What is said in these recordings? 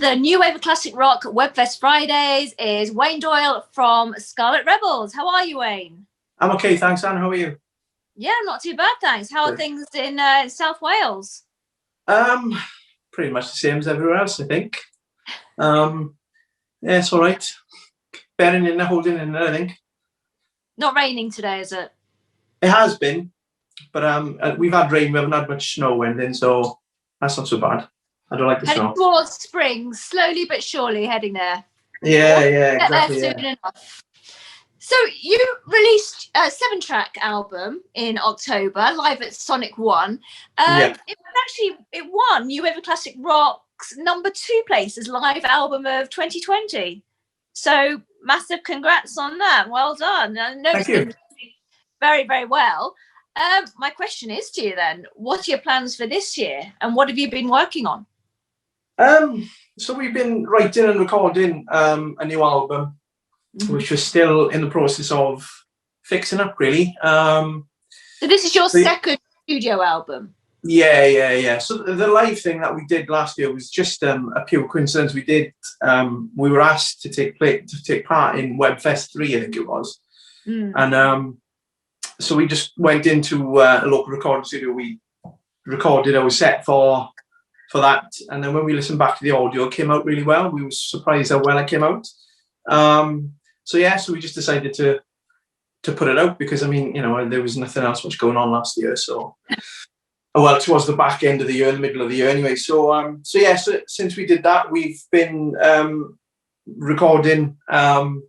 the New Wave of Classic Rock Webfest Fridays is Wayne Doyle from Scarlet Rebels. How are you, Wayne? I'm okay, thanks, Anne. How are you? Yeah, not too bad, thanks. How are things in South Wales? Pretty much the same as everywhere else, I think. Yeah, it's all right. Bearing in there, holding in there, I think. Not raining today, is it? It has been, but we've had rain. We haven't had much snow or anything, so that's not so bad. I don't like the Heading snow. towards spring, slowly but surely heading there. Yeah, exactly. Soon enough. So you released a 7-track album in October, live at Sonic One. Yeah. It won New Wave of Classic Rock's #2 place as live album of 2020. So massive congrats on that. Well done. I know it's been very, very well. My question is to you then, what are your plans for this year and what have you been working on? So we've been writing and recording a new album, which we're still in the process of fixing up, really. So this is your second studio album? Yeah. So the live thing that we did last year was just a pure coincidence. We were asked to take part in Webfest 3, I think it was. And so we just went into a local recording studio. We recorded our set for that, and then when we listened back to the audio, it came out really well. We were surprised how well it came out. So we just decided to put it out because, I mean, there was nothing else much going on last year. So, well, towards the back end of the year, the middle of the year anyway. So since we did that, we've been recording our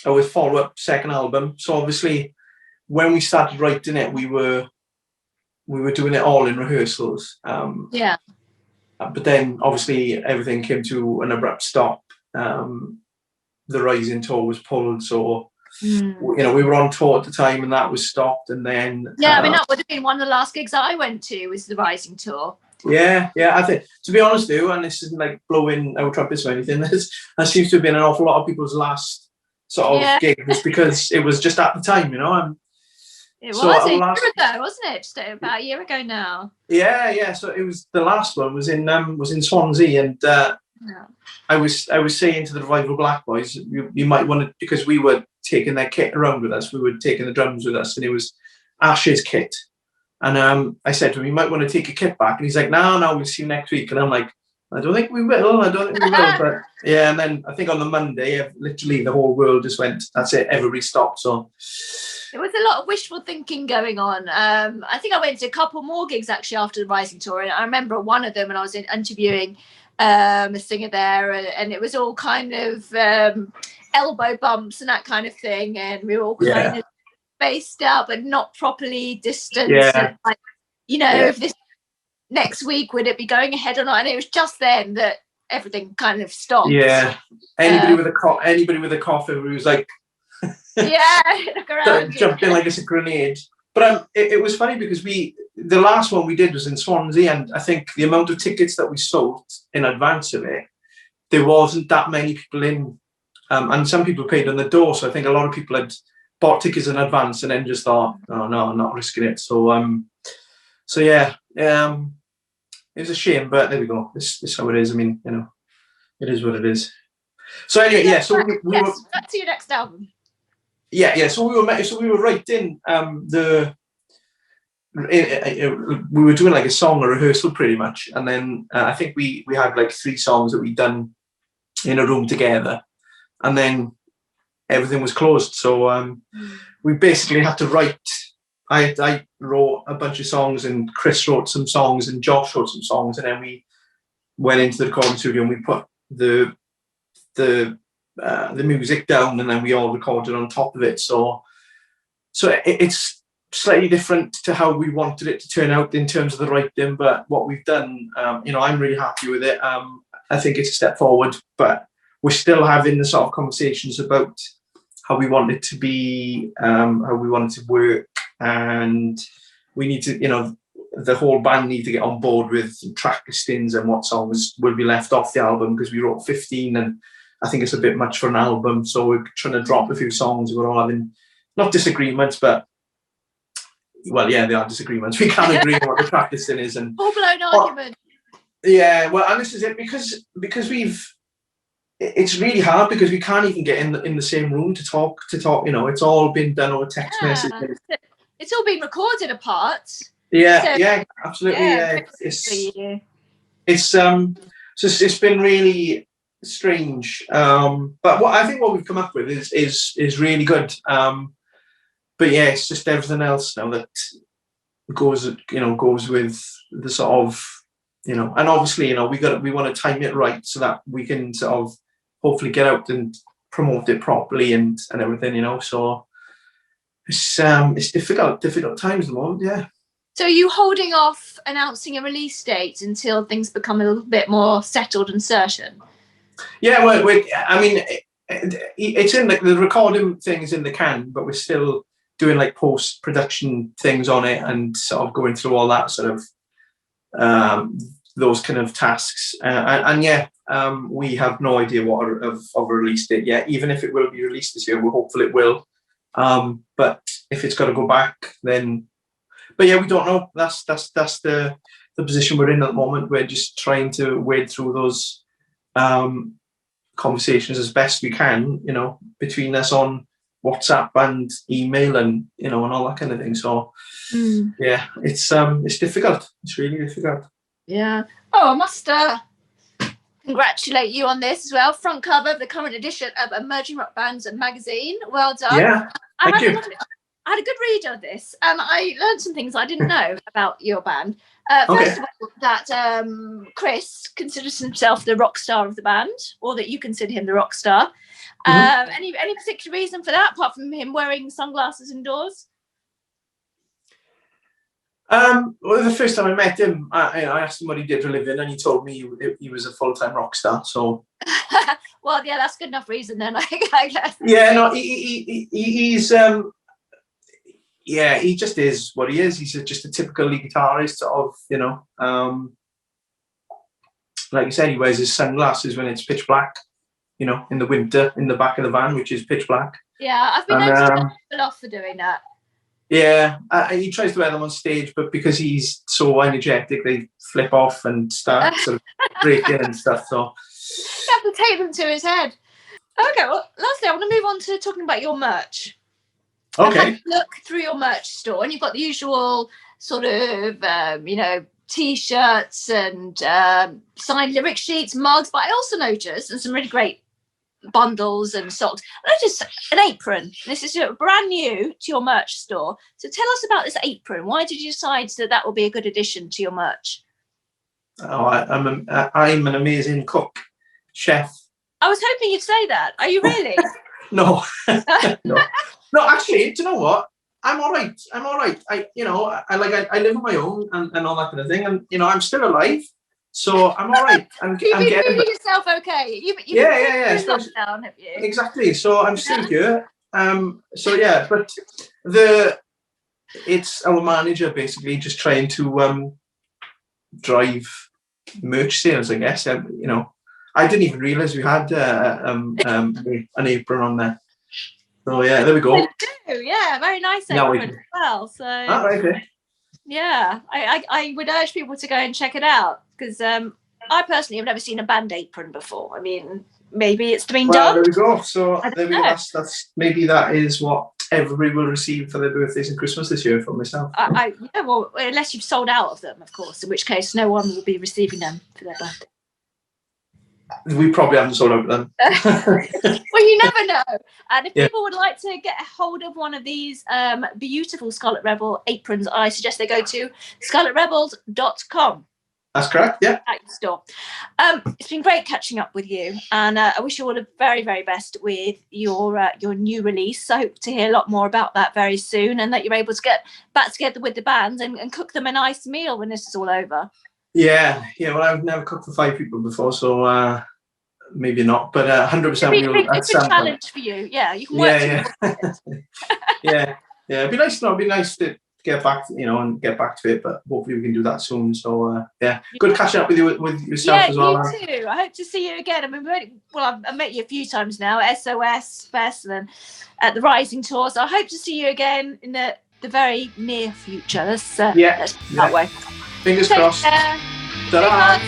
follow-up second album. So obviously, when we started writing it, we were doing it all in rehearsals. But then obviously everything came to an abrupt stop. The Rising tour was pulled, so we were on tour at the time, and that was stopped. And then I mean, that would have been one of the last gigs I went to, was the Rising tour. Yeah. I think, to be honest, though, and this isn't like blowing our trumpets or anything, that seems to have been an awful lot of people's last sort of gigs because it was just at the time, It was a year ago, wasn't it? Just about a year ago now. Yeah. So it was, the last one was in Swansea, and I was saying to the Revival Black Boys, you might want to, because we were taking their kit around with us, we were taking the drums with us, and it was Ash's kit, and I said to him, you might want to take your kit back, and he's like, no, we'll see you next week, and I'm like, I don't think we will, but yeah. And then I think on the Monday, literally the whole world just went, that's it, everybody stopped. So it was a lot of wishful thinking going on. I think I went to a couple more gigs actually after the Rising tour, and I remember one of them, and I was interviewing a singer there, and it was all kind of elbow bumps and that kind of thing, and we were all kind of spaced out but not properly distanced. And, if this next week, would it be going ahead or not? And it was just then that everything kind of stopped. Anybody with a cough, it was like look around, jumped in like it's a grenade. But it was funny because the last one we did was in Swansea, and I think the amount of tickets that we sold in advance of it, there wasn't that many people in, and some people paid on the door. So I think a lot of people had bought tickets in advance and then just thought, oh no, I'm not risking it. So it was a shame, but there we go. This is how it is. I mean, it is what it is. So anyway, so we were back to your next album. So we were writing we were doing like a song rehearsal pretty much, and then I think we had like 3 songs that we'd done in a room together, and then everything was closed. So we basically had to write. I wrote a bunch of songs, and Chris wrote some songs, and Josh wrote some songs, and then we went into the recording studio and we put the music down, and then we all recorded on top of it. So it's slightly different to how we wanted it to turn out in terms of the writing, but what we've done, I'm really happy with it. I think it's a step forward, but we're still having the sort of conversations about how we want it to be, how we want it to work, and we need to, the whole band need to get on board with track listings and what songs will be left off the album, because we wrote 15 and I think it's a bit much for an album, so we're trying to drop a few songs. We're all having, not disagreements, but there are disagreements. We can't agree on what the track listing is, and full-blown argument. Yeah, well, and this is it, because we've it's really hard because we can't even get in the same room to talk. You know, it's all been done over text messages. It's all been recorded apart. Yeah, so, yeah, absolutely. Yeah, it's been really strange. But what we've come up with is really good. But yeah, it's just everything else now that goes with the sort of, you know, and obviously, you know, we want to time it right so that we can sort of hopefully get out and promote it properly and everything, you know. So it's difficult times at the moment, yeah. So are you holding off announcing a release date until things become a little bit more settled and certain? Yeah, well, I mean, it's in the recording thing is in the can, but we're still doing like post-production things on it and sort of going through all that sort of those kind of tasks. And yeah, we have no idea what of a release date yet. Even if it will be released this year, we're hopeful it will. But if it's got to go back, then. But yeah, we don't know. That's the position we're in at the moment. We're just trying to wade through those conversations as best we can, you know, between us on WhatsApp and email and, you know, and all that kind of thing. So yeah, it's difficult. It's really difficult. Yeah. Oh, I must congratulate you on this as well. Front cover of the current edition of Emerging Rock Bands magazine. Well done. Yeah. Thank you. I had a good read of this and I learned some things I didn't know about your band. First of all, that Chris considers himself the rock star of the band, or that you consider him the rock star. Any particular reason for that, apart from him wearing sunglasses indoors? Well, the first time I met him, I asked him what he did for a living, and he told me he was a full-time rock star. So, well, yeah, that's good enough reason then. I guess. Yeah, no, he's yeah, he just is what he is. He's just a typical lead guitarist, sort of, you know. Like you said, he wears his sunglasses when it's pitch black, you know, in the winter, in the back of the van, which is pitch black. Yeah, I've been noticing people off for doing that. Yeah, he tries to wear them on stage, but because he's so energetic, they flip off and start sort of breaking and stuff. So you have to take them to his head. Okay, well, lastly, I want to move on to talking about your merch. Okay. I had a look through your merch store, and you've got the usual sort of, you know, T-shirts and signed lyric sheets, mugs, but I also noticed, and some really great bundles and socks, I noticed an apron. This is brand new to your merch store. So tell us about this apron. Why did you decide that will be a good addition to your merch? Oh, I'm an amazing cook, chef. I was hoping you'd say that. Are you really? No. No, actually, do you know what? I'm all right. I live on my own and all that kind of thing, and you know, I'm still alive, so I'm all right. You've been feeling yourself okay. Yeah. Lockdown, have you? Exactly. So I'm still here. So yeah, but it's our manager basically just trying to drive merch sales, I guess. You know, I didn't even realise we had an apron on there. So yeah, there we go. They do, yeah, very nice apron as well. So okay. Yeah, I would urge people to go and check it out, because I personally have never seen a band apron before. I mean, maybe it's been done. There we go. So that's maybe that is what everybody will receive for their birthdays and Christmas this year from myself. Yeah, well, unless you've sold out of them, of course, in which case no one will be receiving them for their birthday. We probably haven't sold out of them. Well, you never know. And if people would like to get a hold of one of these beautiful Scarlet Rebel aprons, I suggest they go to scarletrebels.com. That's correct, yeah. At your store. It's been great catching up with you, and I wish you all the very, very best with your new release. I hope to hear a lot more about that very soon, and that you're able to get back together with the band and cook them a nice meal when this is all over. Yeah, well, I've never cooked for 5 people before, so maybe not, but 100% it's a challenge for you. Yeah, you can work towards it. Yeah. It'd be nice to get back, and get back to it, but hopefully we can do that soon. So good catching up with you with yourself as well. Yeah, you too. I hope to see you again. I mean, I've met you a few times now, SOS Fest and at the Rising Tour. So I hope to see you again in the very near future. Let's that way. Fingers crossed. Ta-da.